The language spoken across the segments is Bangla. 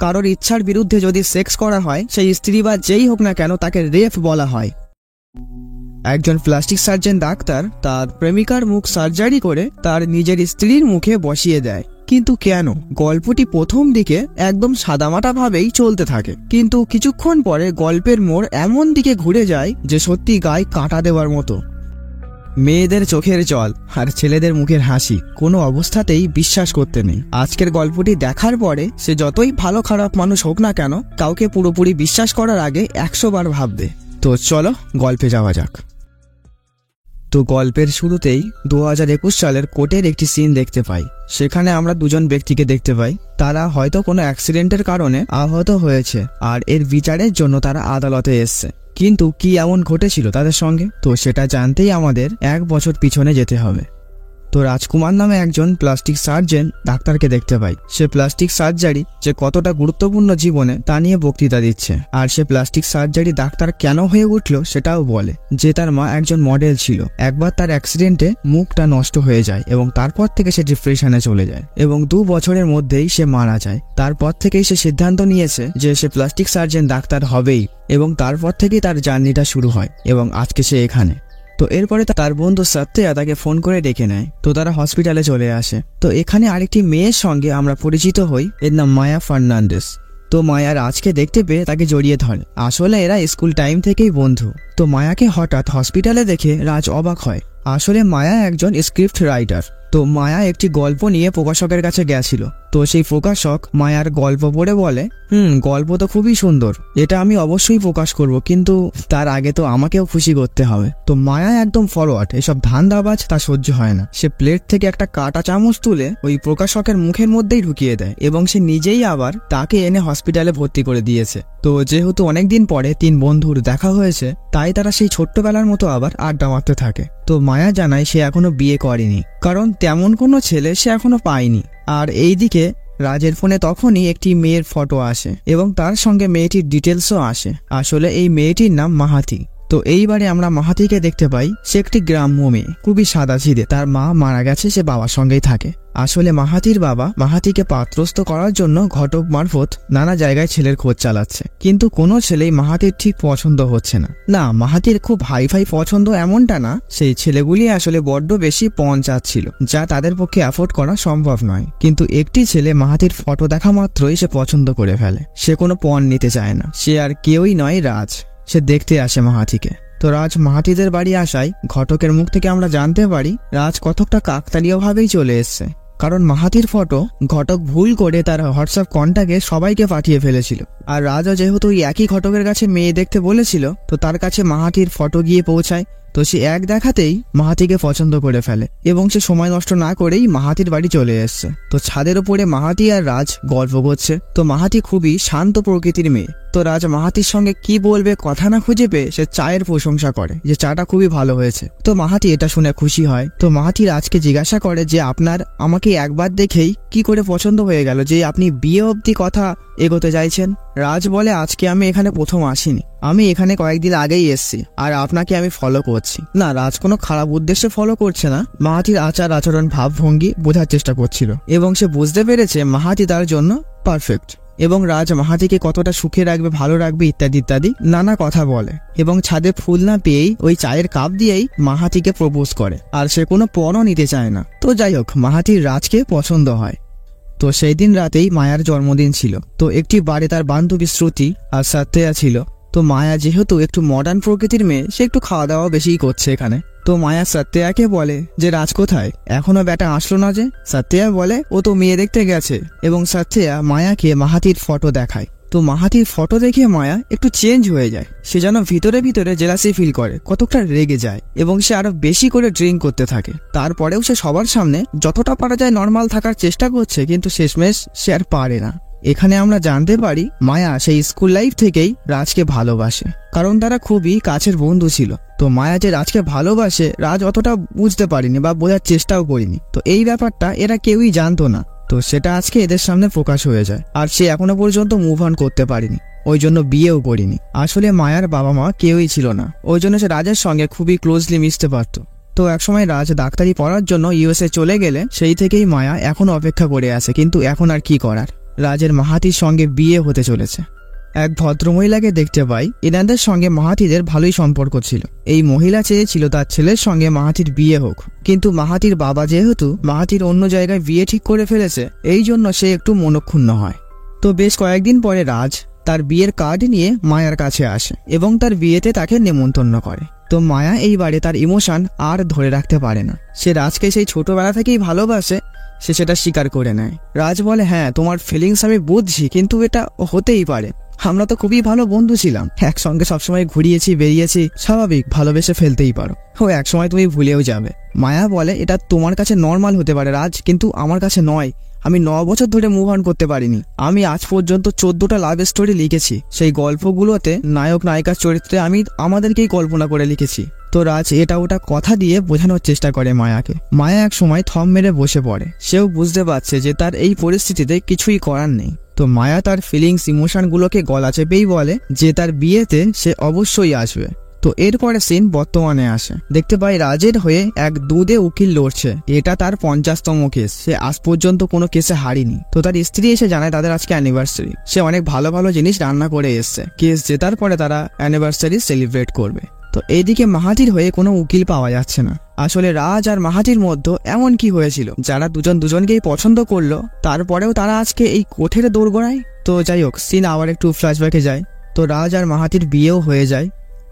কারোর ইচ্ছার বিরুদ্ধে যদি সেক্স করা হয় সেই স্ত্রী বা যেই হোক না কেন তাকে রেপ বলা হয়। একজন প্লাস্টিক সার্জন ডাক্তার তার প্রেমিকার মুখ সার্জারি করে তার নিজের স্ত্রীর মুখে বসিয়ে দেয়। কিন্তু কেন? গল্পটি প্রথম দিকে একদম সাদামাটা ভাবেই চলতে থাকে, কিন্তু কিছুক্ষণ পরে গল্পের মোড় এমন দিকে ঘুরে যায় যে সত্যি গায়ে কাঁটা দেওয়ার মতো। মেয়েদের চোখের জল আর ছেলেদের মুখের হাসি কোনো অবস্থাতেই বিশ্বাস করতে নেই। আজকের গল্পটি দেখার পরে সে যতই ভালো খারাপ মানুষ হোক না কেন কাউকে পুরোপুরি বিশ্বাস করার আগে 100 বার ভাববে। তো চলো গল্পে যাওয়া যাক। তো গল্পের শুরুতেই 2021 সালের কোর্টের একটি সিন দেখতে পাই। সেখানে আমরা দুজন ব্যক্তিকে দেখতে পাই, তারা হয়তো কোনো অ্যাক্সিডেন্টের কারণে আহত হয়েছে আর এর বিচারের জন্য তারা আদালতে এসছে। কিন্তু কি এমন ঘটেছিল তাদের সঙ্গে, তো সেটা জানতেই আমাদের 1 বছর পিছনে যেতে হবে। তো রাজকুমার নামে একজন প্লাস্টিক সার্জন ডাক্তারকে দেখতে পাই। সে প্লাস্টিক সার্জারি যে কতটা গুরুত্বপূর্ণ জীবনে তা নিয়ে বক্তৃতা দিচ্ছে। আর সে প্লাস্টিক সার্জারি ডাক্তার কেন হয়ে উঠল সেটাও বলে, যে তার মা একজন মডেল ছিল। একবার তার অ্যাক্সিডেন্টে মুখটা নষ্ট হয়ে যায় এবং তারপর থেকে সে ডিপ্রেশনে চলে যায় এবং 2 বছরের মধ্যেই সে মারা যায়। তারপর থেকেই সে সিদ্ধান্ত নিয়েছে যে সে প্লাস্টিক সার্জন ডাক্তার হবেই এবং তারপর থেকেই তার জার্নিটা শুরু হয় এবং আজকে সে এখানে। তো এরপরে তার বন্ধু সত্যা তাকে ফোন করে ডেকে নেয়। তো তারা হসপিটালে চলে আসে। তো এখানে আরেকটি মেয়ের সঙ্গে আমরা পরিচিত হই, এর নাম মায়া ফার্নান্ডেস। তো মায়ার আজকে দেখতে পেয়ে তাকে জড়িয়ে ধরে। আসলে এরা স্কুল টাইম থেকেই বন্ধু। তো মায়াকে হঠাৎ হসপিটালে দেখে রাজ অবাক হয়। আসলে মায়া একজন স্ক্রিপ্ট রাইটার। তো মায়া একটি গল্প নিয়ে প্রকাশকের কাছে গেছিল। তো সেই প্রকাশক মায়ার গল্প পড়ে বলে, গল্প তো খুবই সুন্দর, এটা আমি অবশ্যই প্রকাশ করব, কিন্তু তার আগে তো আমাকেও খুশি করতে হবে। তো মায়া একদম ফরওয়ার্ড, এসব ধান্দাবাজ তা সহ্য হয় না। সে প্লেট থেকে একটা কাঁটা চামচ তুলে ওই প্রকাশকের মুখের মধ্যেই ঢুকিয়ে দেয় এবং সে নিজেই আবার তাকে এনে হসপিটালে ভর্তি করে দিয়েছে। তো যেহেতু অনেকদিন পরে 3 বন্ধুর দেখা হয়েছে, তাই তারা সেই ছোট্টবেলার মতো আবার আড্ডা মারতে থাকে। তো মায়া জানায় সে এখনো বিয়ে করেনি, কারণ তেমন কোনো ছেলে সে এখনো পায়নি। আর এইদিকে রাজের ফোনে তখনই একটি মেয়ের ফটো আসে এবং তার সঙ্গে মেয়েটির ডিটেলসও আসে। আসলে এই মেয়েটির নাম মাহাতি। তো এইবারে আমরা মাহাতিকে দেখতে পাই। সে একটি গ্রাম্য মেয়ে, খুবই সাদাসিধে। তার মা মারা গেছে, সে বাবার সঙ্গেই থাকে। আসলে মাহাতির বাবা মাহাতিকে পাত্রস্থ করার জন্য ঘটক মারফত নানা জায়গায় ছেলের খোঁজ চালাচ্ছে, কিন্তু কোনো ছেলেই মাহাতির ঠিক পছন্দ হচ্ছে না। না, মাহাতির খুব হাইফাই পছন্দ এমনটা না, সেই ছেলেগুলি আসলে বড্ড বেশি পণ চাচ্ছিল, যা তাদের পক্ষে অ্যাফোর্ড করা সম্ভব নয়। কিন্তু একটি ছেলে মাহাতির ফটো দেখা মাত্রই সে পছন্দ করে ফেলে। সে কোনো পণ নিতে চায় না। সে আর কেউই নয়, রাজ। সে দেখতে আসে মাহাতিকে। তো রাজ মাহাতিদের বাড়ি আসায় ঘটকের মুখ থেকে আমরা জানতে পারি রাজ কতকটা কাকতালীয় ভাবেই চলে এসছে, কারণ মাহাতির ফটো ঘটক ভুল করে তার হোয়াটসঅ্যাপ কন্ট্যাক্টে সবাইকে পাঠিয়ে ফেলেছিল। আর রাজও যেহেতু ওই একই ঘটকের কাছে মেয়ে দেখতে বলেছিল, তো তার কাছে মাহাতির ফটো গিয়ে পৌঁছায়। তো সে এক দেখাতেই মাহাতিকে পছন্দ করে ফেলে এবং সে সময় নষ্ট না করেই মাহাতির বাড়ি চলে এসছে। তো ছাদের উপরে মাহাতি আর রাজ গল্প করছে। তো মাহাতি খুবই শান্ত প্রকৃতির মেয়ে। তো রাজ মাহাতির সঙ্গে কি বলবে কথা না খুঁজে পেয়ে সে চায়ের প্রশংসা করে যে চাটা খুবই ভালো হয়েছে। তো মাহাতি এটা শুনে খুশি হয়। তো মাহাতি রাজকে জিজ্ঞাসা করে যে আপনার আমাকে একবার দেখেই কি করে পছন্দ হয়ে গেল যে আপনি বিয়ে অবধি কথা এগোতে চাইছেন। রাজ বলে আজকে আমি এখানে প্রথম আসিনি, আমি এখানে কয়েকদিন আগেই এসছি আর আপনাকে আমি ফলো করছি। না, রাজ কোনো খারাপ উদ্দেশ্যে ফলো করছে না। মাহাতির আচার আচরণ ভাবভঙ্গি বোঝার চেষ্টা করছিল এবং সে বুঝতে পেরেছে মাহাতি তার জন্য পারফেক্ট এবং রাজ মাহাতিকে কতটা সুখে রাখবে, ভালো রাখবে ইত্যাদি ইত্যাদি নানা কথা বলে এবং ছাদে ফুল না পেয়েই ওই চায়ের কাপ দিয়েই মাহাতিকে প্রপোজ করে। আর সে কোনো পণও নিতে চায় না। তো যাই হোক, মাহাতির রাজকে পছন্দ হয়। তো সেই দিন রাতেই মায়ার জন্মদিন ছিল। তো একটি বারে তার বান্ধবী শ্রুতি আর সত্যয়া ছিল। তো মায়া যেহেতু একটু মডার্ন প্রকৃতির মেয়ে, সে একটু খাওয়া দাওয়া বেশিই করছে এখানে। তো মায়া সত্যয়াকে বলে যে রাজ কোথায়, এখনো বেটা আসলো না যে? সত্যয়া বলে ও তো মেয়ে দেখতে গেছে এবং সত্যয়া মায়াকে মাহাতির ফটো দেখায়। তো মাহাতির ফটো দেখে মায়া একটু চেঞ্জ হয়ে যায়। সে যেন ভিতরে ভিতরে জেলাসি ফিল করে, কতটা রেগে যায় এবং সে আরো বেশি করে ড্রিঙ্ক করতে থাকে। তারপরেও সে সবার সামনে যতটা পারা যায় নর্মাল থাকার চেষ্টা করছে, কিন্তু শেষমেশ সে আর পারে না। এখানে আমরা জানতে পারি মায়া সেই স্কুল লাইফ থেকেই রাজকে ভালোবাসে, কারণ তারা খুবই কাছের বন্ধু ছিল। তো মায়া যে রাজকে ভালোবাসে রাজ অতটা বুঝতে পারিনি বা বোঝার চেষ্টাও করিনি। তো এই ব্যাপারটা এরা কেউই জানতো না। তো সেটা আজকে এদের সামনে প্রকাশ হয়ে যায় আর সে এখনো পর্যন্ত মুভ অন করতে পারিনি, ওই জন্য বিয়েও করিনি। আসলে মায়ার বাবা মা কেউই ছিল না, ওই জন্য সে রাজের সঙ্গে খুবই ক্লোজলি মিশতে পারত। তো একসময় রাজ ডাক্তারি পড়ার জন্য ইউএসএ চলে গেলে সেই থেকেই মায়া এখন অপেক্ষা করে আছে, কিন্তু এখন আর কি করার। রাজের মাহাতির সঙ্গে বিয়ে হতে চলেছে। এক ভদ্রমহিলাকে দেখতে পাই, এনাদের সঙ্গে মাহাতিদের ভালোই সম্পর্ক ছিল। এই মহিলা চেয়েছিল তার ছেলের সঙ্গে মাহাতির বিয়ে হোক, কিন্তু মাহাতির বাবা যেহেতু মাহাতির অন্য জায়গায় বিয়ে ঠিক করে ফেলেছে, এই জন্য সে একটু মনক্ষুণ্ণ হয়। তো বেশ কয়েকদিন পরে রাজ তার বিয়ের কার্ড নিয়ে মায়ার কাছে আসে এবং তার বিয়েতে তাকে নেমন্তন্ন করে। তো মায়া এইবারে তার ইমোশন আর ধরে রাখতে পারে না। সে রাজকে সেই ছোটবেলা থেকেই ভালোবাসে, সে সেটা স্বীকার করে নেয়। রাজ বলে, হ্যাঁ তোমার ফিলিংস আমি বুঝছি, কিন্তু এটা হতেই পারে, আমরা তো খুবই ভালো বন্ধু ছিলাম, একসঙ্গে সবসময় ঘুরিয়েছি বেরিয়েছি, স্বাভাবিক ভালোবেসে ফেলতেই পারো, একসময় তুমি ভুলেও যাবে। মায়া বলে, এটা তোমার কাছে নর্মাল হতে পারে রাজ, কিন্তু আমার কাছে নয়। আমি 9 বছর ধরে মুভ অন করতে পারিনি। আমি আজ পর্যন্ত 14টা লাভ স্টোরি লিখেছি। সেই গল্পগুলোতে নায়ক নায়িকার চরিত্রে আমি আমাদেরকেই কল্পনা করে লিখেছি। তো রাজ এটা ওটা কথা দিয়ে বোঝানোর চেষ্টা করে মায়াকে। মায়া এক সময় থম মেরে বসে পড়ে। সেও বুঝতে পারছে যে তার এই পরিস্থিতিতে কিছুই করার নেই। তো মায়া তার ফিলিংস ইমোশনগুলোকে গলা চেপেই বলে যে তার বিয়েতে সে অবশ্যই আসবে। তো এরপরে সিন বর্তমানে আসে। দেখতে পাই রাজের হয়ে এক দুধে উকিল লড়ছে। এটা তার 50তম কেস। সে আজ পর্যন্ত কোনো কেসে হারিনি। তো তার স্ত্রী এসে জানায় তাদের আজকে অ্যানিভার্সারি। সে অনেক ভালো ভালো জিনিস রান্না করে এসছে। কেস জেতার পরে তারা অ্যানিভার্সারি সেলিব্রেট করবে। তো এইদিকে মাহাতির হয়ে কোনো উকিল পাওয়া যাচ্ছে না। আসলে রাজ আর মাহাতির মধ্যে এমন কি হয়েছিল যারা দুজনকেই পছন্দ করলো, তারপরেও তারা আজকে এই কোঠের দোরগোড়ায়। তো যাই হোক, সিন আবার একটু ফ্ল্যাশব্যাকে যায়। তো রাজ আর মাহাতির বিয়েও হয়ে যায়।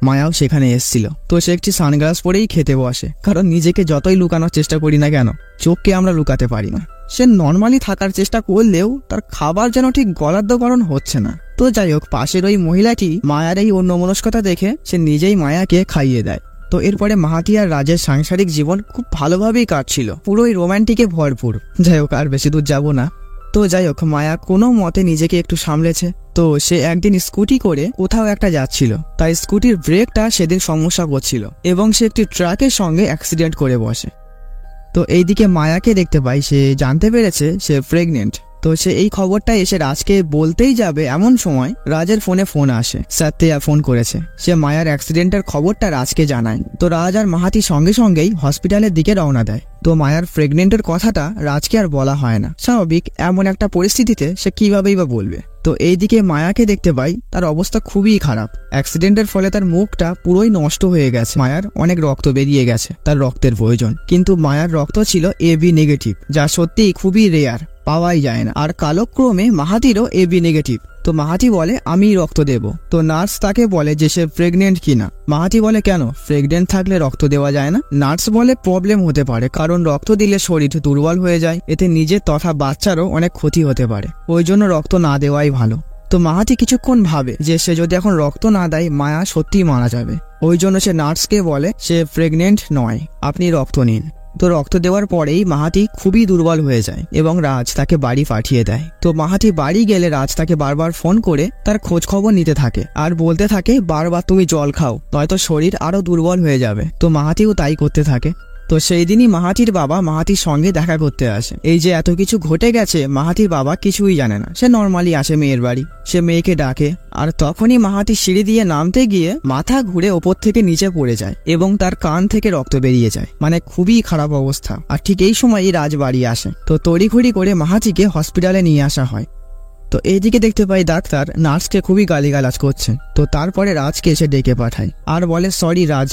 মায়াও সেখানে এসেছিল। তো সে একটি সানগ্লাস পরেই খেতে বসে, কারণ নিজেকে যতই লুকানোর চেষ্টা করি না কেন, চোখকে আমরা লুকাতে পারি না। সে নর্মালি থাকার চেষ্টা করলেও তার খাবার যেন ঠিক গলাদ্যকরণ হচ্ছে না। তো যাই হোক, পাশের ওই মহিলাটি মায়ার এই অন্যমনস্কতা দেখে সে নিজেই মায়াকে খাইয়ে দেয়। তো এরপরে মাহাতি আর রাজের সাংসারিক জীবন খুব ভালোভাবেই কাটছিল, পুরোই রোম্যান্টিকে ভরপুর। যাই হোক, আর বেশি দূর যাব না। তো যাই হোক, মায়া কোনো মতে নিজেকে একটু সামলেছে। তো সে একদিন স্কুটি করে কোথাও একটা যাচ্ছিল। তার স্কুটির ব্রেকটা সেদিন সমস্যা করছিল এবং সে একটি ট্রাকের সঙ্গে অ্যাক্সিডেন্ট করে বসে। তো এইদিকে মায়াকে দেখতে পাই, সে জানতে পেরেছে সে প্রেগনেন্ট। তো সে এই খবরটা এসে রাজকে বলতেই যাবে, এমন সময় রাজের ফোন আসে। সত্যিয়া ফোন করেছে। সে মায়ার অ্যাক্সিডেন্টের খবরটা রাজকে জানায়। তো রাজ আর মাহাতি সঙ্গে সঙ্গেই হসপিটালের দিকে রওনা দেয়। তো মায়ার প্রেগনেন্টের কথাটা রাজকে আর বলা হয় না। স্বাভাবিক, এমন একটা পরিস্থিতিতে সে কিভাবেই বা বলবে। তো এইদিকে মায়াকে দেখতে পাই, তার অবস্থা খুবই খারাপ। অ্যাক্সিডেন্টের ফলে তার মুখটা পুরোই নষ্ট হয়ে গেছে। মায়ার অনেক রক্ত বেরিয়ে গেছে, তার রক্তের প্রয়োজন। কিন্তু মায়ার রক্ত ছিল AB নেগেটিভ, যা সত্যিই খুবই রেয়ার, পাওয়াই যায় না। আর কালক্রমে মাহাতিরও AB নেগেটিভ। তো মাহাতি বলে, আমি রক্ত দেব। তো নার্স তাকে বলে যে সে প্রেগনেন্ট কিনা। মাহাতি বলে, কেন, প্রেগনেন্ট থাকলে রক্ত দেওয়া যায় না? নার্স বলে, প্রবলেম হতে পারে, কারণ রক্ত দিলে শরীর দুর্বল হয়ে যায়, এতে নিজের তথা বাচ্চারও অনেক ক্ষতি হতে পারে, ওই জন্য রক্ত না দেওয়াই ভালো। তো মাহাতি কিছুক্ষণ ভাবে যে সে যদি এখন রক্ত না দেয় মায়া সত্যিই মারা যাবে। ওই জন্য সে নার্সকে বলে সে প্রেগনেন্ট নয়, আপনি রক্ত নিন। তো রক্ত দেওয়ার পরেই মাহাতি খুবই দুর্বল হয়ে যায় এবং রাজ তাকে বাড়ি পাঠিয়ে দেয়। তো মাহাতি বাড়ি গেলে রাজ তাকে বারবার ফোন করে তার খোঁজ খবর নিতে থাকে আর বলতে থাকে বারবার তুমি জল খাও, নয়তো শরীর আরো দুর্বল হয়ে যাবে। তো মাহাতিও তাই করতে থাকে। তো সেই দিনই মাহাতির বাবা মাহাতির সঙ্গে দেখা করতে আসে। এই যে এত কিছু ঘটে গেছে মাহাতির বাবা কিছুই জানে না। সে নর্মালি আসে মেয়ের বাড়ি, সে মেয়েকে ডাকে, আর তখনই মাহাতি সিঁড়ি দিয়ে নামতে গিয়ে মাথা ঘুরে ওপর থেকে নিচে পড়ে যায় এবং তার কান থেকে রক্ত বেরিয়ে যায়, মানে খুবই খারাপ অবস্থা। আর ঠিক এই সময়ই রাজ বাড়ি আসে। তো তড়িঘড়ি করে মাহাতিকে হসপিটালে নিয়ে আসা হয়। তো এইদিকে দেখতে পাই ডাক্তার নার্সকে খুবই গালিগালাজ করছে। তো তারপরে রাজকে এসে ডেকে পাঠায় আর বলে, সরি রাজ,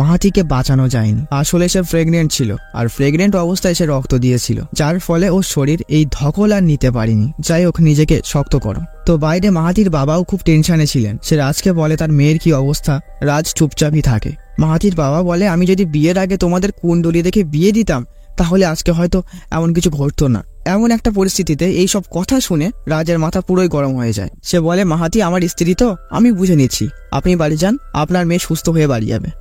মাহাতিকে বাঁচানো যায়নি, আসলে সে প্রেগনেন্ট ছিল আর প্রেগনেন্ট অবস্থায় সে রক্ত দিয়েছিল, যার ফলে ওর শরীর এই ধকল আর নিতে পারেনি। যাই হোক, নিজেকে শক্ত করো। তো বাইরে মাহাতির বাবাও খুব টেনশনে ছিলেন। সে রাজকে বলে তার মেয়ের কি অবস্থা। রাজ চুপচাপই থাকে। মাহাতির বাবা বলে, আমি যদি বিয়ের আগে তোমাদের কুণ্ডলী দেখে বিয়ে দিতাম তাহলে আজকে হয়তো এমন কিছু ঘটতো না। এমন একটা পরিস্থিতিতে এই সব কথা শুনে রাজের মাথা পুরোই গরম হয়ে যায়। সে বলে, মাহাতি আমার স্ত্রী তো, আমি বুঝে নিচ্ছি, আপনি বাড়ি যান, আপনার মেয়ে সুস্থ হয়ে বাড়ি যাবে।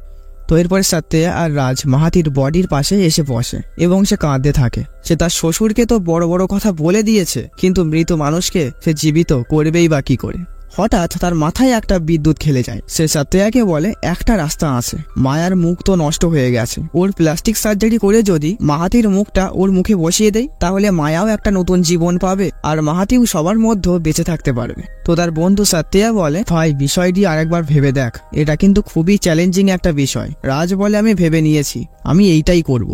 তো এরপরে সত্যা আর রাজ মাহাতির বডির পাশে এসে বসে এবং সে কাঁদতে থাকে। সে তার শ্বশুরকে তো বড় বড় কথা বলে দিয়েছে, কিন্তু মৃত মানুষকে সে জীবিত করবেই বা কি করে। হঠাৎ তার মাথায় একটা বিদ্যুৎ খেলে যায়। সে সত্যকে বলে, একটা রাস্তা আছে, মায়ার মুখ তো নষ্ট হয়ে গেছে, ওর প্লাস্টিক সার্জারি করে যদি মাহাতির মুখটা ওর মুখে বসিয়ে দেয় তাহলে মায়াও একটা নতুন জীবন পাবে আর মাহাতিও সবার মধ্যে বেঁচে থাকতে পারবে। তো তার বন্ধু সত্যা বলে, ভাই বিষয়টি আরেকবার ভেবে দেখ, এটা কিন্তু খুবই চ্যালেঞ্জিং একটা বিষয়। রাজ বলে, আমি ভেবে নিয়েছি, আমি এইটাই করব।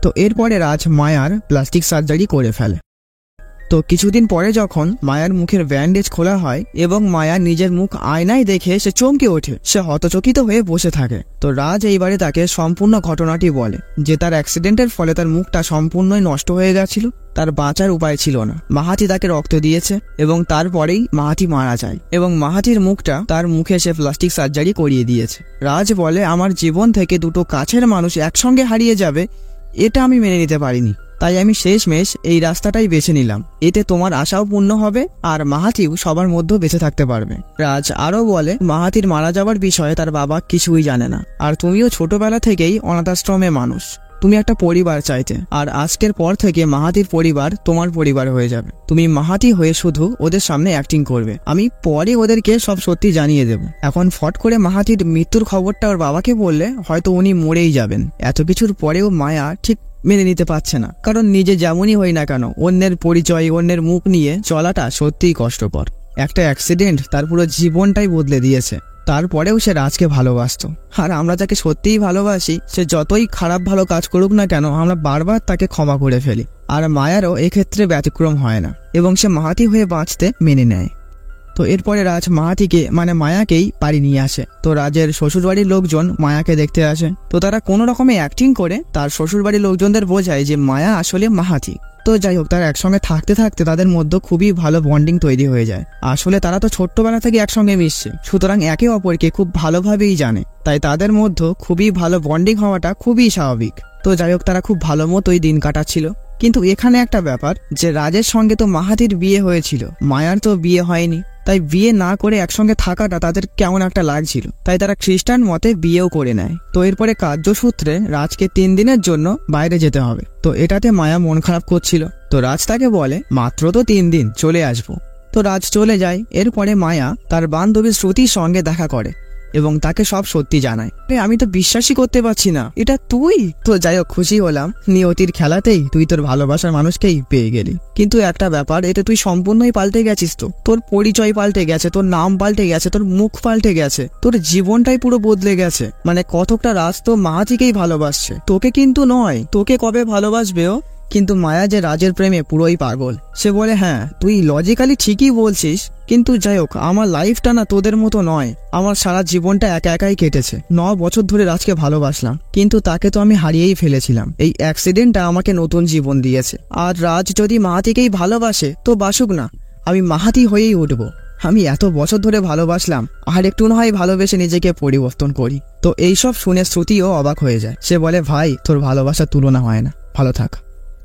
তো এরপরে রাজ মায়ার প্লাস্টিক সার্জারি করে ফেলে। তো কিছুদিন পরে যখন মায়ার মুখের ব্যান্ডেজ খোলা হয় এবং মায়া নিজের মুখ আয়নায় দেখে সে চমকে ওঠে, সে হতচকিত হয়ে বসে থাকে। তো রাজ এইবারে তাকে সম্পূর্ণ ঘটনাটি বলে যে তার অ্যাক্সিডেন্টের ফলে তার মুখটা সম্পূর্ণই নষ্ট হয়ে গেছিল, তার বাঁচার উপায় ছিল না। মাহাতি তাকে রক্ত দিয়েছে এবং তারপরেই মাহাতি মারা যায় এবং মাহাতির মুখটা তার মুখে সে প্লাস্টিক সার্জারি করিয়ে দিয়েছে। রাজ বলে, আমার জীবন থেকে দুটো কাছের মানুষ একসঙ্গে হারিয়ে যাবে, এটা আমি মেনে নিতে পারিনি, তাই আমি শেষমেশ এই রাস্তাটাই বেছে নিলাম। এতে তোমার আশাও পূর্ণ হবে আর মাহাতিও সবার মধ্যে বেঁচে থাকতে পারবে। রাজ আরও বলে, মাহাতির মারা যাওয়ার বিষয়ে তার বাবা কিছুই জানে না, আর তুমিও ছোটবেলা থেকেই অনাথাশ্রমে মানুষ, তুমি একটা পরিবার চাইতে, আর আজকের পর থেকে মাহাতির পরিবার তোমার পরিবার হয়ে যাবে। তুমি মাহাতি হয়ে শুধু ওদের সামনে অ্যাক্টিং করবে, আমি পরে ওদেরকে সব সত্যি জানিয়ে দেব। এখন ফট করে মাহাতির মৃত্যুর খবরটা ওর বাবাকে বললে হয়তো উনি মরেই যাবেন। এত কিছুর পরেও মায়া ঠিক মেনে নিতে পারছে না, কারণ নিজে যেমনই হই না কেন অন্যের পরিচয়, অন্যের মুখ নিয়ে চলাটা সত্যিই কষ্টকর। একটা অ্যাক্সিডেন্ট তার পুরো জীবনটাই বদলে দিয়েছে, তারপরেও সে রাজকে ভালোবাসতো। আর আমরা যাকে সত্যিই ভালোবাসি সে যতই খারাপ ভালো কাজ করুক না কেন আমরা বারবার তাকে ক্ষমা করে ফেলি। আর মায়ারও এক্ষেত্রে ব্যতিক্রম হয় না এবং সে মাহাতি হয়ে বাঁচতে মেনে নেয়। তো এরপরে রাজ মাহাতিকে মানে মায়াকেই বাড়ি নিয়ে আসে। তো রাজের শ্বশুরবাড়ির লোকজন মায়াকে দেখতে আসে। তো তারা কোনো রকমে অ্যাক্টিং করে তার শ্বশুরবাড়ির লোকজনদের বোঝায় যে মায়া আসলে মাহাতি। তো যাই হোক, তারা একসঙ্গে থাকতে থাকতে তাদের মধ্যে খুবই ভালো বন্ডিং তৈরি হয়ে যায়। আসলে তারা তো ছোট্টবেলা থেকে একসঙ্গে মিশছে, সুতরাং একে অপরকে খুব ভালোভাবেই জানে, তাই তাদের মধ্যে খুবই ভালো বন্ডিং হওয়াটা খুবই স্বাভাবিক। তো যাই হোক, তারা খুব ভালো মতোই দিন কাটাচ্ছিল। কিন্তু এখানে একটা ব্যাপার যে রাজের সঙ্গে তো মাহাতির বিয়ে হয়েছিল, মায়ার তো বিয়ে হয়নি, তাই বিয়ে না করে একসঙ্গে থাকাটা তাদের কেমন একটা লাগছিল, তাই তারা খ্রিস্টান মতে বিয়েও করে নেয়। তো এরপরে কার্যসূত্রে রাজকে 3 দিনের জন্য বাইরে যেতে হবে। তো এটাতে মায়া মন খারাপ করছিল। তো রাজ তাকে বলে, মাত্র তো 3 দিন, চলে আসবো। তো রাজ চলে যায়। এরপরে মায়া তার বান্ধবী শ্রুতির সঙ্গে দেখা করে এবং তাকে সব সত্যি জানায়। আমি তো বিশ্বাসই করতে পারছি না, এটা তুই? তো যাই হোক, খুশি হলাম, নিয়তির খেলাতেই তুই তোর ভালোবাসার মানুষকেই পেয়ে গেলি। কিন্তু একটা ব্যাপার, এতে তুই সম্পূর্ণই পাল্টে গেছিস। তো তোর পরিচয় পাল্টে গেছে, তোর নাম পাল্টে গেছে, তোর মুখ পাল্টে গেছে, তোর জীবনটাই পুরো বদলে গেছে। মানে কতকটা রাজ তো মাহাতিকেই ভালোবাসছে, তোকে কিন্তু নয়। তোকে কবে ভালোবাসবে ও? কিন্তু মায়া যে রাজের প্রেমে পুরোই পাগল। সে বলে, হ্যাঁ তুই লজিক্যালি ঠিকই বলছিস, কিন্তু যাই হোক, আমার লাইফটা না তোদের মতো নয়। আমার সারা জীবনটা একা একাই কেটেছে। 9 বছর ধরে রাজকে ভালোবাসলাম, কিন্তু তাকে তো আমি হারিয়েই ফেলেছিলাম। এই অ্যাক্সিডেন্টটা আমাকে নতুন জীবন দিয়েছে। আর রাজ যদি মাহাতিকেই ভালোবাসে তো বাসুক না, আমি মাহাতি হয়েই উঠবো। আমি এত বছর ধরে ভালোবাসলাম, আর একটু না হয় ভালোবেসে নিজেকে পরিবর্তন করি। তো এইসব শুনে শ্রুতিও অবাক হয়ে যায়। সে বলে, ভাই তোর ভালোবাসার তুলনা হয় না, ভালো থাক।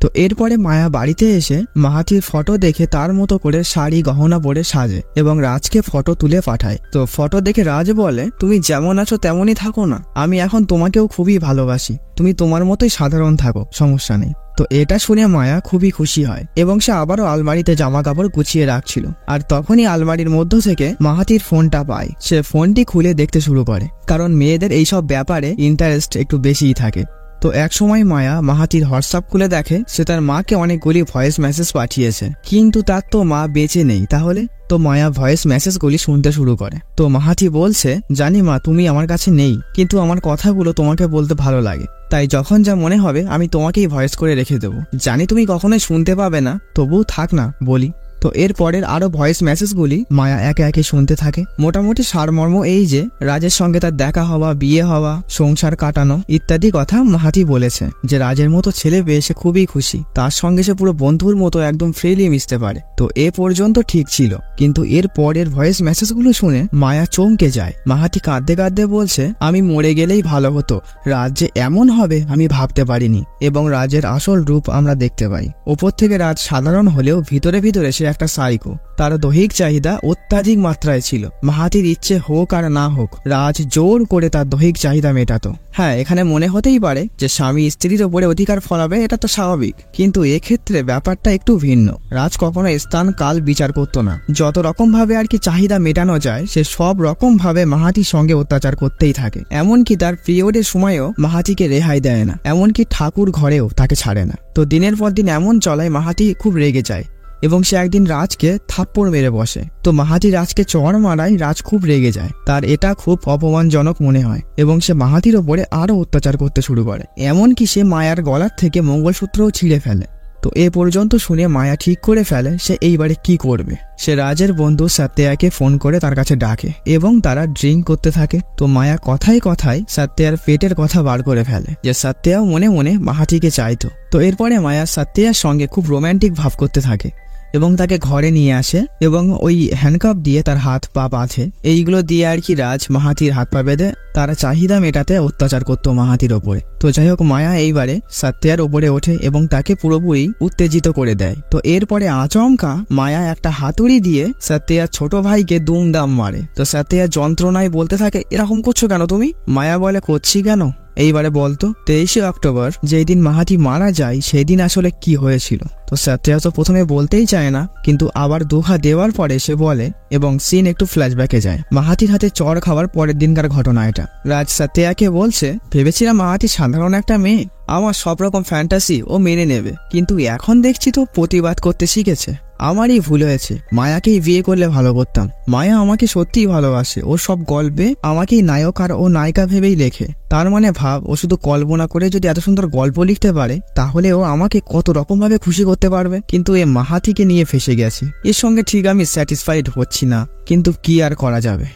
তো এরপরে মায়া বাড়িতে এসে মাহাতির ফটো দেখে তার মতো করে শাড়ি গহনা পরে সাজে এবং রাজকে ফটো তুলে পাঠায়। তো ফটো দেখে রাজ বলে, তুমি যেমন আছো তেমনই থাকো না, আমি এখন তোমাকেও খুবই ভালোবাসি, তুমি তোমার মতোই সাধারণ থাকো, সমস্যা নেই। তো এটা শুনে মায়া খুবই খুশি হয় এবং সে আবারও আলমারিতে জামা কাপড় গুছিয়ে রাখছিল। আর তখনই আলমারির মধ্য থেকে মাহাতির ফোনটা পায়। সে ফোনটি খুলে দেখতে শুরু করে, কারণ মেয়েদের এইসব ব্যাপারে ইন্টারেস্ট একটু বেশিই থাকে। তো এক সময় মায়া মাহাতির হোয়াটসঅ্যাপ খুলে দেখে সে তার মাকে অনেকগুলি ভয়েস মেসেজ পাঠিয়েছে, কিন্তু তার তো মা বেঁচে নেই। তাহলে তো মায়া ভয়েস মেসেজগুলি শুনতে শুরু করে। তো মাহাতি বলছে, জানি মা তুমি আমার কাছে নেই, কিন্তু আমার কথাগুলো তোমাকে বলতে ভালো লাগে, তাই যখন যা মনে হবে আমি তোমাকেই ভয়েস করে রেখে দেবো। জানি তুমি কখনোই শুনতে পাবে না, তবুও থাক না বলি। তো এর পরের আরো ভয়েস মেসেজগুলি মায়া একে একে শুনতে থাকে। মোটামুটি সারমর্ম এই যে রাজের সঙ্গে তার দেখা হওয়া, বিয়ে হওয়া, সংসার কাটানো ইত্যাদি কথা মাহাতি বলেছে, যে রাজের মতো ছেলে পেয়ে সে খুবই খুশি, তার সঙ্গে সে পুরো বন্ধুর মতো একদম ফ্রিলি মিশতে পারে। তো এ পর্যন্ত ঠিক ছিল, কিন্তু এর পরের ভয়েস মেসেজগুলো শুনে মায়া চমকে যায়। মাহাতি কাঁদতে কাঁদতে বলছে, আমি মরে গেলেই ভালো হতো, রাজ যে এমন হবে আমি ভাবতে পারিনি। এবং রাজের আসল রূপ আমরা দেখতে পাই। ওপর থেকে রাজ সাধারণ হলেও ভিতরে ভিতরে সে একটা সাইকো। তার দৈহিক চাহিদা অত্যাধিক মাত্রায় ছিল। মাহাতির ইচ্ছে হোক আর না হোক, রাজ জোর করে তার দৈহিক চাহিদা মেটাতো। হ্যাঁ, এখানে মনে হতেই পারে যে স্বামী স্ত্রীর ওপরে অধিকার ফলাবে, এটা তো স্বাভাবিক, কিন্তু এক্ষেত্রে ব্যাপারটা একটু ভিন্ন। রাজ কখনো স্থান কাল বিচার করতো না। যত রকম ভাবে আর কি চাহিদা মেটানো যায় সে সব রকম ভাবে মাহাতির সঙ্গে অত্যাচার করতেই থাকে। এমনকি তার পিরিয়ডের সময়ও মাহাতিকে রেহাই দেয় না, এমনকি ঠাকুর ঘরেও তাকে ছাড়ে না। তো দিনের পর দিন এমন চলায় মাহাতি খুব রেগে যায় এবং সে একদিন রাজকে থাপ্পড় মেরে বসে। তো মাহাতি রাজকে চড় মারায় রাজ খুব রেগে যায়। তার এটা খুব অপমানজনক মনে হয় এবং সে মাহাতির ওপরে আরো অত্যাচার করতে শুরু করে। এমনকি সে মায়ার গলার থেকে মঙ্গলসূত্রও ছিঁড়ে ফেলে। তো তো এ পর্যন্ত শুনে মায়া ঠিক করে ফেলে সে এইবারে কি করবে। সে রাজের বন্ধু সত্যয়াকে ফোন করে তার কাছে ডাকে এবং তারা ড্রিঙ্ক করতে থাকে। তো মায়া কথায় কথায় সত্যয়ার পেটের কথা বার করে ফেলে যে সত্যয়াও মনে মনে মাহাতিকে চাইতো। তো এরপরে মায়া সত্যয়ার সঙ্গে খুব রোম্যান্টিক ভাব করতে থাকে এবং তাকে ঘরে নিয়ে আসে এবং ওই হ্যান্ডকাপ দিয়ে তার হাত পা বাঁধে। এইগুলো দিয়ে আর কি রাজ মাহাতির হাত পা বেঁধে তার চাহিদা মেটাতে অত্যাচার করতো মাহাতির ওপরে। তো যাই হোক, মায়া এইবারে সত্যয়ার ওপরে ওঠে এবং তাকে পুরোপুরি উত্তেজিত করে দেয়। তো এরপরে আচমকা মায়া একটা হাতুড়ি দিয়ে সত্যয়ার ছোট ভাইকে দুমদাম মারে। তো সত্যয়া যন্ত্রণায় বলতে থাকে, এরকম করছো কেন তুমি? মায়া বলে, করছি কেন? এইবারে বলতো 23শে অক্টোবর যেই দিন মাহাতি মারা যায় সেই দিন আসলে কি হয়েছিল? তো সত্যয়া তো প্রথমে বলতেই চায় না, কিন্তু আবার দোহা দেওয়ার পরে সে বলে এবং সিন একটু ফ্ল্যাশব্যাকে যায়। মাহাতির হাতে চড় খাওয়ার পরের দিনকার ঘটনা এটা। রাজ সত্যয়াকে বলছে, ভেবেছিলাম মাহাতি সাধারণ একটা মেয়ে, আমার সব রকম ফ্যান্টাসি ও মেনে নেবে, কিন্তু এখন দেখছি তো প্রতিবাদ করতে শিখেছে। আমারই ভুল হয়েছে, মায়াকেই বিয়ে করলে ভালো করতাম। মায়া আমাকে সত্যিই ভালোবাসে, ও সব গল্পে আমাকেই নায়ক আর ও নায়িকা ভেবেই লেখে। তার মানে ভাব, ও শুধু কল্পনা করে যদি এত সুন্দর গল্প লিখতে পারে তাহলে ও আমাকে কত রকম ভাবে খুশি করতে পারবে। কিন্তু এ মাহাতিকে নিয়ে ফেসে গেছি, এর সঙ্গে ঠিক আমি স্যাটিসফাইড হচ্ছি না, কিন্তু কি আর করা যাবে।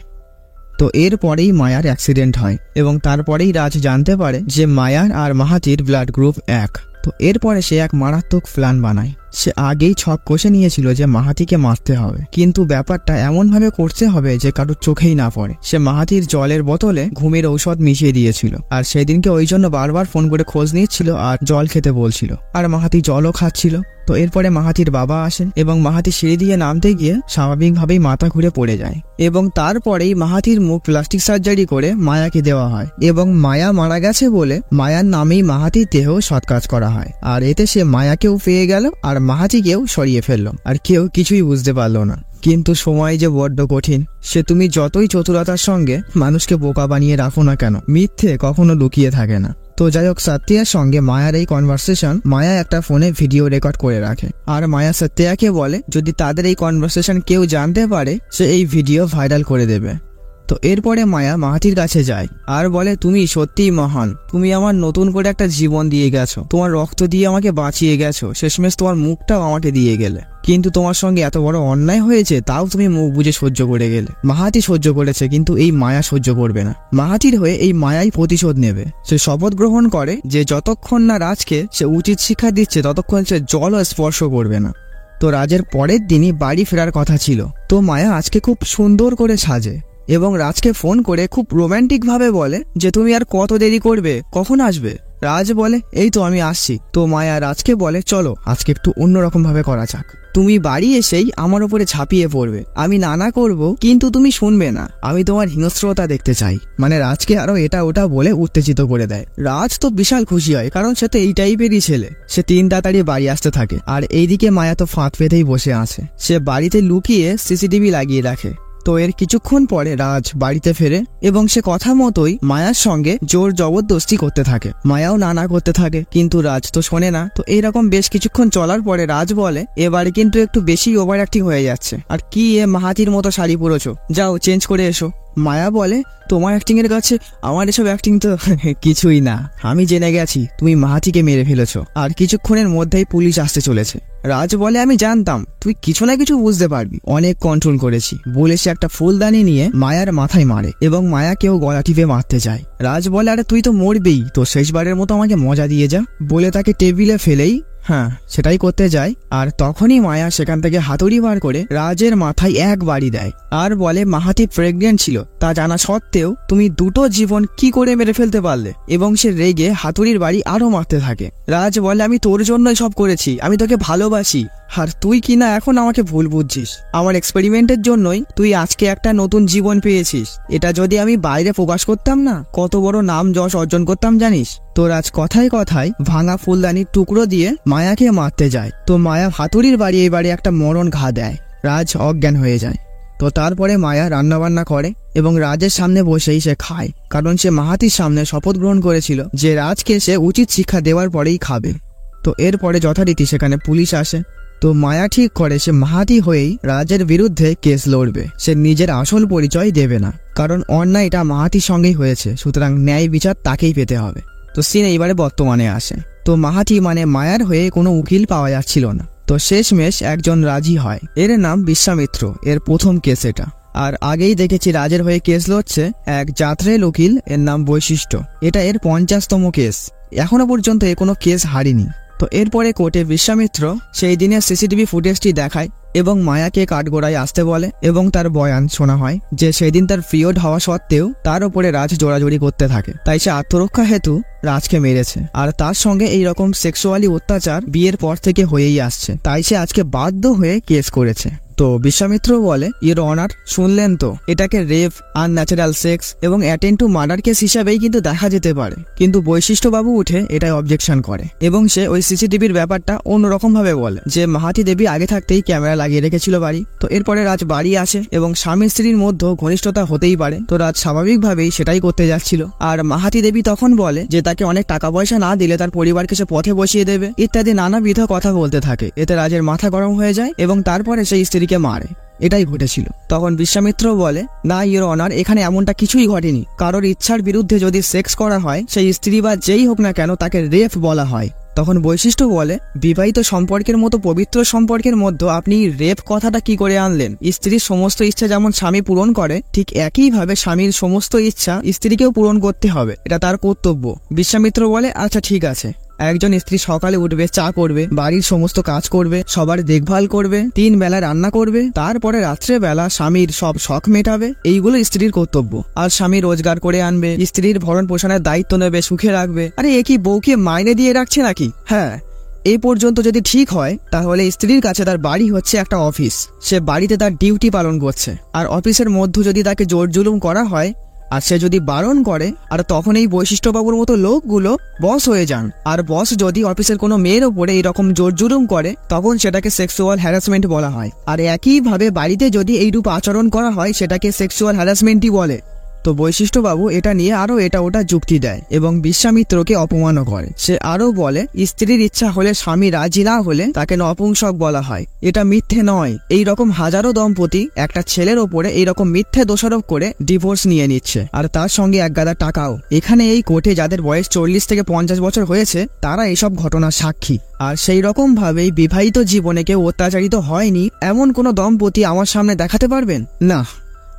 তো এরপরেই মায়ার অ্যাক্সিডেন্ট হয় এবং তারপরেই রাজ জানতে পারে যে মায়ার আর মাহাতির ব্লাড গ্রুপ এক। তো এরপরে সে এক মারাত্মক প্ল্যান বানায়। সে আগেই ছক কষে নিয়েছিল যে মাহাতিকে মারতে হবে, কিন্তু ব্যাপারটা এমন ভাবে করতে হবে যে কারোর চোখেই না পড়ে। সে মাহাতির জলের বোতলে ঘুমের ঔষধ মিশিয়ে দিয়েছিল আর সেদিনকে ওই জন্য বারবার ফোন করে খোঁজ নিচ্ছিল আর জল খেতে বলছিল, আর মাহাতি জলও খাচ্ছিল। তো এরপরে মাহাতির বাবা আসেন এবং মাহাতি সিঁড়ি দিয়ে নামতে গিয়ে স্বাভাবিকভাবেই মাথা ঘুরে পড়ে যায় এবং তারপরেই মাহাতির মুখ প্লাস্টিক সার্জারি করে মায়াকে দেওয়া হয় এবং মায়া মারা গেছে বলে মায়ার নামেই মাহাতির দেহ সৎকাজ করা হয়। আর এতে সে মায়াকেও পেয়ে গেল আর মাহাতিকেও সরিয়ে ফেলল, আর কেউ কিছুই বুঝতে পারলো না। কিন্তু সময় যে বড্ড কঠিন, সে তুমি যতই চতুরতার সঙ্গে মানুষকে বোকা বানিয়ে রাখো না কেন, মিথ্যে কখনো লুকিয়ে থাকে না। তো যাই হোক, সত্যয়ার সঙ্গে মায়ার এই কনভারসেশন মায়া একটা ফোনে ভিডিও রেকর্ড করে রাখে আর মায়া সত্যয়াকে বলে যদি তাদের এই কনভারসেশন কেউ জানতে পারে সে এই ভিডিও ভাইরাল করে দেবে। তো এরপরে মায়া মাহাতির কাছে যায় আর বলে, তুমি সত্যিই মহান, তুমি আমার নতুন করে একটা জীবন দিয়ে গেছো, তোমার রক্ত দিয়ে আমাকে বাঁচিয়ে গেছো, শেষমেশ তোমার মুখটাও আমাকে দিয়ে গেলে, কিন্তু তোমার সঙ্গে এত বড় অন্যায় হয়েছে তাও তুমি মুখ বুঝে সহ্য করে গেলে। মাহাতি সহ্য করেছে কিন্তু এই মায়া সহ্য করবে না, মাহাতির হয়ে এই মায়াই প্রতিশোধ নেবে। সে শপথ গ্রহণ করে যে যতক্ষণ না রাজকে সে উচিত শিক্ষা দিচ্ছে ততক্ষণ সে জলও স্পর্শ করবে না। তো রাজের পরের দিনই বাড়ি ফেরার কথা ছিল। তো মায়া আজকে খুব সুন্দর করে সাজে এবং রাজকে ফোন করে খুব রোম্যান্টিক ভাবে বলে যে তুমি আর কত দেরি করবে, কখন আসবে? রাজ বলে, এই তো আমি আসছি। তো মায়া রাজকে বলে, চলো আজকে একটু অন্যরকম ভাবে করা যাক, তুমি বাড়ি এসেই আমার উপরে ঝাঁপিয়ে পড়বে, আমি নানা করব কিন্তু তুমি শুনবে না, আমি তোমার হিংস্রতা দেখতে চাই। মানে রাজকে আরো এটা ওটা বলে উত্তেজিত করে দেয়। রাজ তো বিশাল খুশি হয়, কারণ সে তো এই টাইপেরই ছেলে। সে তাড়াতাড়ি বাড়ি আসতে থাকে আর এইদিকে মায়া তো ফাঁদ পেতেই বসে আছে। সে বাড়িতে লুকিয়ে সিসিটিভি লাগিয়ে রাখে। তো এর কিছুক্ষণ পরে রাজ বাড়িতে ফেরে এবং সে কথা মতোই মায়ার সঙ্গে জোর জবরদস্তি করতে থাকে। মায়াও নানা করতে থাকে কিন্তু রাজ তো শোনে না। তো এইরকম বেশ কিছুক্ষণ চলার পরে রাজ বলে, এবারে কিন্তু একটু বেশি ওভার অ্যাক্টিং হয়ে যাচ্ছে, আর কি এ মাহাতির মতো শাড়ি পরেছো, যাও চেঞ্জ করে এসো। মায়া বলে, তোমার অ্যাক্টিং এর কাছে আমার এসব অ্যাক্টিং তো কিছুই না, আমি জেনে গেছি তুমি মাহাতিকে মেরে ফেলেছো, আর কিছুক্ষণের মধ্যেই পুলিশ আসতে চলেছে। রাজ বলে, আমি জানতাম তুই কিছু না কিছু বুঝতে পারবি, অনেক কন্ট্রোল করেছি বলে সে একটা ফুলদানি নিয়ে মায়ার মাথায় মারে এবং মায়াকেও গলা টিপে মারতে যায়। রাজ বলে, আরে তুই তো মরবেই, তো শেষবারের মতো আমাকে মজা দিয়ে যা, বলে তাকে টেবিলে ফেলেই হ্যাঁ সেটাই করতে যায়। আর তখনই মায়া সেখান থেকে হাতুড়ি বার করে রাজের মাথায় এক বাড়ি দেয় আর বলে, মাহাতি প্রেগনেন্ট ছিল তা জানা সত্ত্বেও তুমি দুটো জীবন কি করে মেরে ফেলতে পারলে, এবং সে রেগে হাতুড়ির বাড়ি আরো মারতে থাকে। রাজ বলে, আমি তোর জন্যই সব করেছি, আমি তোকে ভালোবাসি, আর তুই কিনা এখন আমাকে ভুল বুঝছিস। আমার এক্সপেরিমেন্টের জন্যই তুই আজকে একটা নতুন জীবন পেয়েছিস, এটা যদি আমি বাইরে প্রকাশ করতাম না কত বড় নাম যশ অর্জন করতাম জানিস। তো রাজ কথায় কথায় ভাঙা ফুলদানির টুকরো দিয়ে মায়াকে মারতে যায়। তো মায়া হাতুড়ির বাড়ি এবারে একটা মরণ ঘা দেয়, রাজ অজ্ঞান হয়ে যায়। তো তারপরে মায়া রান্নাবান্না করে এবং রাজের সামনে বসেই সে খায়, কারণ সে মাহাতির সামনে শপথ গ্রহণ করেছিল যে রাজকে সে উচিত শিক্ষা দেওয়ার পরেই খাবে। তো এরপরে যথারীতি সেখানে পুলিশ আসে। তো মায়া ঠিক করে সে মাহাতি হয়েই রাজের বিরুদ্ধে কেস লড়বে, সে নিজের আসল পরিচয় দেবে না, কারণ অন্যায়টা মাহাতির সঙ্গেই হয়েছে, সুতরাং ন্যায় বিচার তাকেই পেতে হবে। তো সিন এইবারে বর্তমানে আসে। তো মাহাতি মানে মায়ার হয়ে কোনো উকিল পাওয়া যাচ্ছিল না। তো শেষমেশ একজন রাজি হয়, এর নাম বিশ্বামিত্র। এর প্রথম কেস এটা। আর আগেই দেখেছি রাজের হয়ে কেস লড়ছে এক জাতরেল উকিল, এর নাম বৈশিষ্ট্য। এটা এর 50তম কেস। এখনো পর্যন্ত এ কোনো কেস হারেনি। তো এরপরে কোর্টে বিশ্বামিত্র সেই দিনের সিসিটিভি ফুটেজটি দেখায় এবং মায়াকে কাঠগোড়ায় আসতে বলে এবং তার বয়ান শোনা হয় যে সেদিন তার পিরিয়ড হওয়া সত্ত্বেও তার উপরে রাজ জোরাজোরি করতে থাকে, তাই সে আত্মরক্ষা হেতু রাজকে মেরেছে। আর তার সঙ্গে এই রকম সেক্সুয়ালি অত্যাচার বিয়ের পর থেকে হয়েই আসছে, তাই সে আজকে বাধ্য হয়ে কেস করেছে। তো বিশ্বামিত্র বলে, ইওর অনার, শুনলেন তো, এটাকে রেপ, আনন্যাচারাল সেক্স এবং অ্যাটেন্ড টু মার্ডার কেস হিসাবেই কিন্তু দেখা যেতে পারে। কিন্তু বৈশিষ্ট্যবাবু উঠে এটাই অবজেকশন করে এবং সে ওই সিসিটিভির ব্যাপারটা অন্যরকম ভাবে বলে যে মাহাতি দেবী আগে থাকতেই ক্যামেরা লাগিয়ে রেখেছিল বাড়ি। তো এরপরে রাজ বাড়ি আসে এবং স্বামী স্ত্রীর মধ্যে ঘনিষ্ঠতা হতেই পারে। তো রাজ স্বাভাবিকভাবেই সেটাই করতে যাচ্ছিল। আর মাহাতি দেবী তখন বলে যে তাকে অনেক টাকা পয়সা না দিলে তার পরিবারকে সে পথে বসিয়ে দেবে ইত্যাদি নানাবিধ কথা বলতে থাকে। এতে রাজের মাথা গরম হয়ে যায় এবং তারপরে সেই স্ত্রীকে মারে। এটাই ঘটেছিল। তখন বিশ্বামিত্র বলে, না ইওর অনার, এখানে এমনটা কিছুই ঘটেনি। কারোর ইচ্ছার বিরুদ্ধে যদি সেক্স করা হয়, সেই স্ত্রী বা যেই হোক না কেন তাকে রেপ বলা হয়। তখন বৈশিষ্ট্য বলে, বিবাহিত সম্পর্কের মতো পবিত্র সম্পর্কের মধ্যে আপনি রেপ কথাটা কি করে আনলেন? স্ত্রীর সমস্ত ইচ্ছা যেমন স্বামী পূরণ করে, ঠিক একইভাবে স্বামীর সমস্ত ইচ্ছা স্ত্রীকেও পূরণ করতে হবে, এটা তার কর্তব্য। বিশ্বামিত্র বলে, আচ্ছা ঠিক আছে। একজন স্ত্রী সকালে উঠবে, চা করবে, বাড়ির সমস্ত কাজ করবে, সবার দেখভাল করবে, 3 বেলা রান্না করবে, তারপরে রাত্রেবেলা স্বামীর সব শখ মেটাবে, এইগুলো স্ত্রীর কর্তব্য। আর স্বামী রোজগার করে আনবে, স্ত্রীর ভরণ পোষণের দায়িত্ব নেবে, সুখে রাখবে। আরে এ কি বউকে মাইনে দিয়ে রাখছে নাকি? হ্যাঁ, এই পর্যন্ত যদি ঠিক হয় তাহলে স্ত্রীর কাছে তার বাড়ি হচ্ছে একটা অফিস। সে বাড়িতে তার ডিউটি পালন করছে। আর অফিসের মধ্যে যদি তাকে জোর জুলুম করা হয় আর সে যদি বারণ করে, আর তখন এই বৈশিষ্ট্যবাবুর মতো লোকগুলো বস হয়ে যান। আর বস যদি অফিসের কোনো মেয়ের ওপরে এইরকম জোর জুলুম করে, তখন সেটাকে সেক্সুয়াল হ্যারাসমেন্ট বলা হয়। আর একইভাবে বাড়িতে যদি এইরূপ আচরণ করা হয়, সেটাকে সেক্সুয়াল হ্যারাসমেন্টই বলে। তো বৈশিষ্ট্যবাবু এটা নিয়ে আরো এটা ওটা যুক্তি দেয় এবং বিশ্বামিত্রকে অপমানও করে। সে আরো বলে, স্ত্রীর ইচ্ছা হলে স্বামী রাজি না হলে তাকে নপুংসক বলা হয়, এটা মিথ্যে নয়। এই রকম হাজারো দম্পতি একটা ছেলের ওপরে এইরকম মিথ্যে দোষারোপ করে ডিভোর্স নিয়ে নিচ্ছে, আর তার সঙ্গে একগাদা টাকাও। এখানে এই কোর্টে যাদের বয়স 40 থেকে 50 বছর হয়েছে, তারা এইসব ঘটনার সাক্ষী। আর সেই রকম ভাবেই বিবাহিত জীবনে কেউ অত্যাচারিত হয়নি এমন কোনো দম্পতি আমার সামনে দেখাতে পারবেন? না,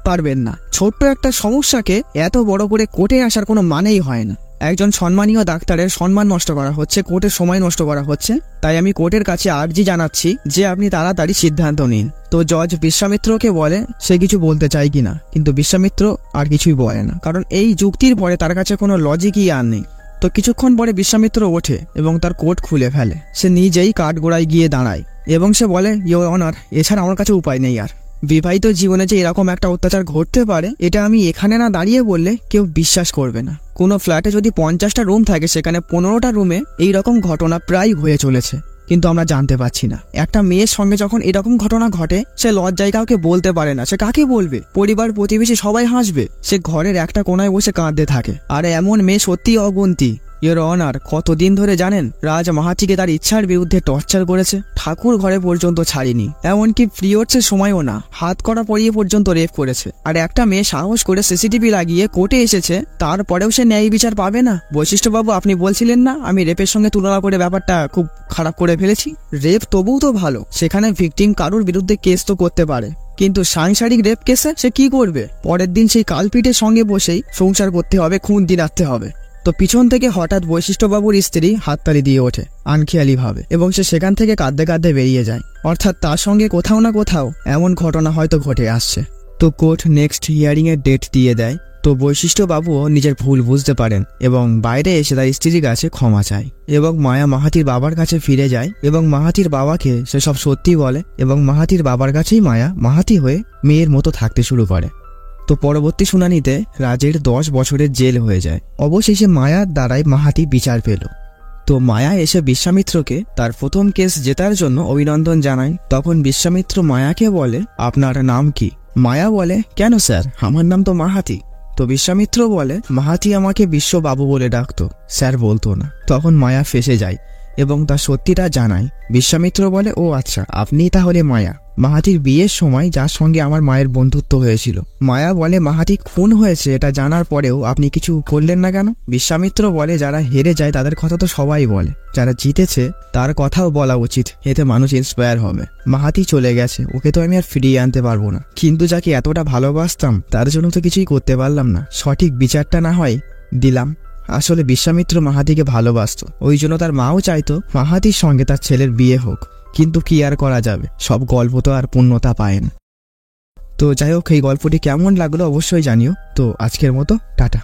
পারবেন না। ছোট্ট একটা সমস্যাকে এত বড় করে কোর্টে আসার কোনো মানেই হয় না। একজন সম্মানীয় ডাক্তারের সম্মান নষ্ট করা হচ্ছে, কোর্টের সময় নষ্ট করা হচ্ছে। তাই আমি কোর্টের কাছে আর্জি জানাচ্ছি যে আপনি তাড়াতাড়ি সিদ্ধান্ত নিন। তো জজ বিশ্বামিত্রকে বলে সে কিছু বলতে চায় কিনা, কিন্তু বিশ্বামিত্র আর কিছুই বলে না, কারণ এই যুক্তির পরে তার কাছে কোনো লজিকই আর নেই। তো কিছুক্ষণ পরে বিশ্বামিত্র ওঠে এবং তার কোট খুলে ফেলে। সে নিজেই কাঠগোড়ায় গিয়ে দাঁড়ায় এবং সে বলে, ইওর অনার, এছাড়া আমার কাছে উপায় নেই আর। বিবাহিত জীবনে যে এরকম একটা অত্যাচার ঘটতে পারে, এটা আমি এখানে না দাঁড়িয়ে বললে কেউ বিশ্বাস করবে না। কোনো ফ্ল্যাটে যদি 50টা রুম থাকে, সেখানে 15টা রুমে এইরকম ঘটনা প্রায় হয়ে চলেছে, কিন্তু আমরা জানতে পারছি না। একটা মেয়ের সঙ্গে যখন এরকম ঘটনা ঘটে, সে লজ্জায় কাউকে বলতে পারে না। সে কাকে বলবে? পরিবার প্রতিবেশী সবাই হাসবে। সে ঘরের একটা কোনায় বসে কাঁদতে থাকে। আর এমন মেয়ে সত্যি অগুন্তি। ইওর অনার, কতদিন ধরে জানেন রাজ মাহাতিকে তার ইচ্ছার বিরুদ্ধে টর্চার করেছে? ঠাকুর ঘরে পর্যন্ত ছাড়িনি, এমনকি পিরিয়ডসের সময়ও না, হাত করা পরিয়ে পর্যন্ত রেপ করেছে। আর একটা মেয়ে সাহস করে সিসিটিভি লাগিয়ে কোর্টে এসেছে, তারপরেও সে ন্যায় বিচার পাবে না? বৈশিষ্ট্যবাবু, আপনি বলছিলেন না আমি রেপের সঙ্গে তুলনা করে ব্যাপারটা খুব খারাপ করে ফেলেছি? রেপ তবুও তো ভালো, সেখানে ভিকটিম কারোর বিরুদ্ধে কেস তো করতে পারে, কিন্তু সাংসারিক রেপ কেসে সে কি করবে? পরের দিন সেই কালপিটের সঙ্গে বসেই সংসার করতে হবে, খুন দিনাতে হবে। তো পিছন থেকে হঠাৎ বৈশিষ্ট্যবাবুর স্ত্রী হাততালি দিয়ে ওঠে আনখেয়ালি ভাবে এবং সে সেখান থেকে কাঁদতে কাঁদতে বেরিয়ে যায়। অর্থাৎ তার সঙ্গে কোথাও না কোথাও এমন ঘটনা হয়তো ঘটে আসছে। তো কোর্ট নেক্সট হিয়ারিং এর ডেট দিয়ে দেয়। তো বৈশিষ্ট্যবাবুও নিজের ভুল বুঝতে পারেন এবং বাইরে এসে তার স্ত্রীর কাছে ক্ষমা চায় এবং মায়া মাহাতির বাবার কাছে ফিরে যায় এবং মাহাতির বাবাকে সে সব সত্যি বলে এবং মাহাতির বাবার কাছেই মায়া মাহাতি হয়ে মেয়ের মতো থাকতে শুরু করে। তো পরবর্তী শুনানিতে রাজের 10 বছরের জেল হয়ে যায়। অবশেষে মায়ার দ্বারাই মাহাতি বিচার পেল। তো মায়া এসে বিশ্বামিত্রকে তার প্রথম কেস জেতার জন্য অভিনন্দন জানায়। তখন বিশ্বামিত্র মায়াকে বলে, আপনার নাম কি? মায়া বলে, কেন স্যার, আমার নাম তো মাহাতি। তো বিশ্বামিত্র বলে, মাহাতি আমাকে বিশ্ববাবু বলে ডাকতো, স্যার বলতো না। তখন মায়া ফেঁসে যায় এবং তার সত্যিটা জানায়। বিশ্বামিত্র বলে, ও আচ্ছা, আপনি তাহলে মায়া। মাহাতির বিয়ের সময় যার সঙ্গে আমার মায়ের বন্ধুত্ব হয়েছিল। মায়া বলে মাহাতি খুন হয়েছে এটা জানার পরেও আপনি কিছু করলেন না কেন? বিশ্বামিত্র বলে যারা হেরে যায় তাদের কথা তো সবাই বলে, যারা জিতেছে তার কথাও বলা উচিত, এতে মানুষ ইন্সপায়ার হবে। মাহাতি চলে গেছে, ওকে তো আমি আর ফিরিয়ে আনতে পারবো না, কিন্তু যাকে এতটা ভালোবাসতাম তার জন্য তো কিছুই করতে পারলাম না। সঠিক বিচারটা না হয় দিলাম। আসলে বিশ্বামিত্র মাহাতিকে ভালোবাসতো, ওই জন্য তার মাও চাইতো মাহাতির সঙ্গে তার ছেলের বিয়ে হোক, কিন্তু কি আর করা যাবে, সব গল্প তো আর পূর্ণতা পায় না। তো যাই হোক, এই গল্পটি কেমন লাগলো অবশ্যই জানিও। তো আজকের মতো টাটা।